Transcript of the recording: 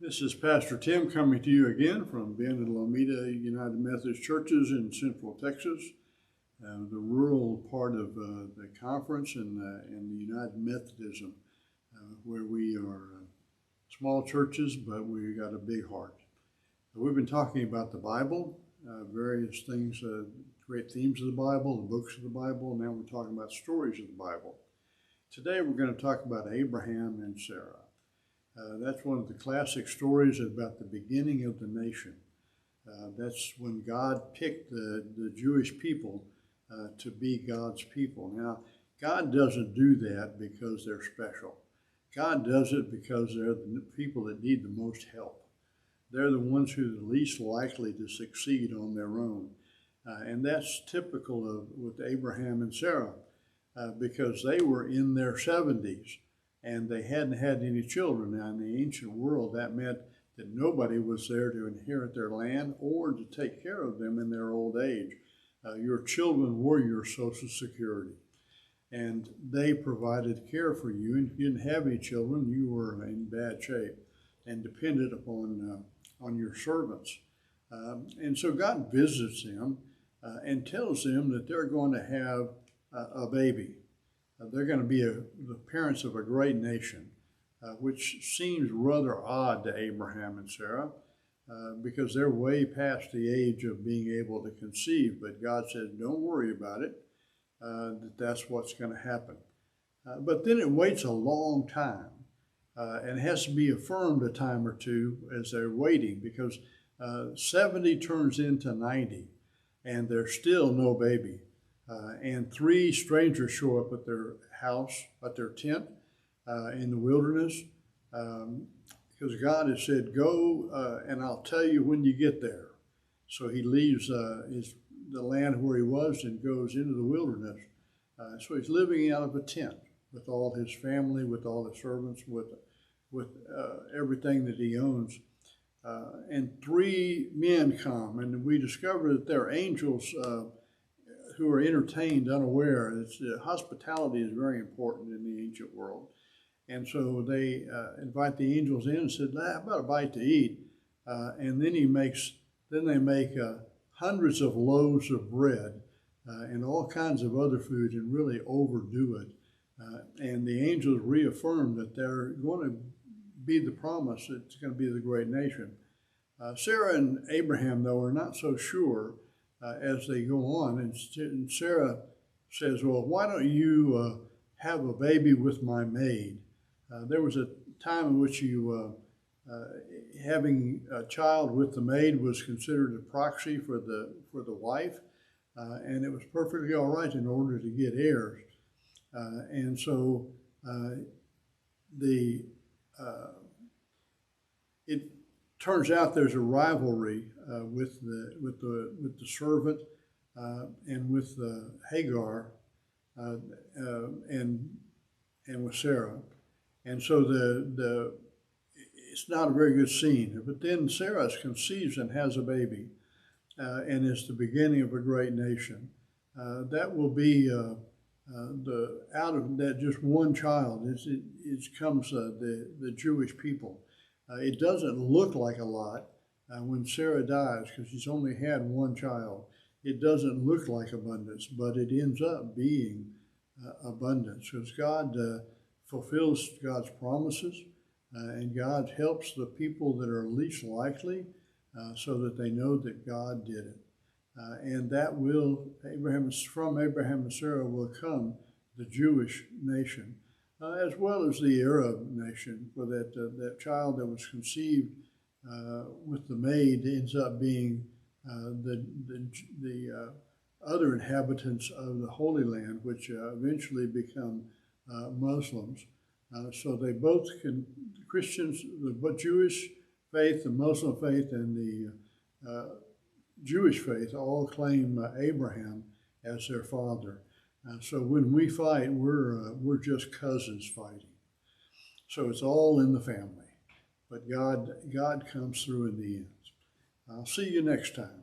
This is Pastor Tim coming to you again from Bend and Lomita United Methodist Churches in Central Texas, the rural part of the conference in the United Methodism, where we are small churches, but we got a big heart. We've been talking about the Bible, various things, great themes of the Bible, the books of the Bible, and now we're talking about stories of the Bible. Today we're going to talk about Abraham and Sarah. That's one of the classic stories about the beginning of the nation. That's when God picked the Jewish people to be God's people. Now, God doesn't do that because they're special. God does it because they're the people that need the most help. They're the ones who are the least likely to succeed on their own. And that's typical of with Abraham and Sarah because they were in their 70s. And they hadn't had any children. Now, in the ancient world, that meant that nobody was there to inherit their land or to take care of them in their old age. Your children were your Social Security, and they provided care for you. And if you didn't have any children, you were in bad shape and depended upon on your servants. And so God visits them and tells them that they're going to have a baby. They're going to be the parents of a great nation, which seems rather odd to Abraham and Sarah because they're way past the age of being able to conceive. But God says, don't worry about it, that's what's going to happen. But then it waits a long time and has to be affirmed a time or two as they're waiting because 70 turns into 90 and there's still no baby. And 3 strangers show up at their house, at their tent in the wilderness, because God has said, go and I'll tell you when you get there. So he leaves the land where he was and goes into the wilderness. So he's living out of a tent with all his family, with all the servants, with everything that he owns. And 3 men come, and we discover that they're angels who are entertained unaware. Hospitality is very important in the ancient world. And so they invite the angels in and said, how about a bite to eat? And then they make hundreds of loaves of bread and all kinds of other food and really overdo it. And the angels reaffirm that they're going to be the promise. It's going to be the great nation. Sarah and Abraham, though, are not so sure as they go on. And Sarah says, well, why don't you have a baby with my maid? There was a time in which having a child with the maid was considered a proxy for the wife, and it was perfectly all right in order to get heirs. And so it turns out there's a rivalry with the servant and with Hagar and with Sarah, and so it's not a very good scene. But then Sarah conceives and has a baby, and is the beginning of a great nation. That will be out of that just one child. It comes the Jewish people. It doesn't look like a lot when Sarah dies because she's only had one child. It doesn't look like abundance, but it ends up being abundance because God fulfills God's promises and God helps the people that are least likely so that they know that God did it. And that from Abraham and Sarah will come the Jewish nation. As well as the Arab nation, for that child that was conceived with the maid ends up being the other inhabitants of the Holy Land, which eventually become Muslims. So they both Christians, the Jewish faith, the Muslim faith, and the Jewish faith all claim Abraham as their father. So when we fight, we're just cousins fighting. So it's all in the family. But God comes through in the end. I'll see you next time.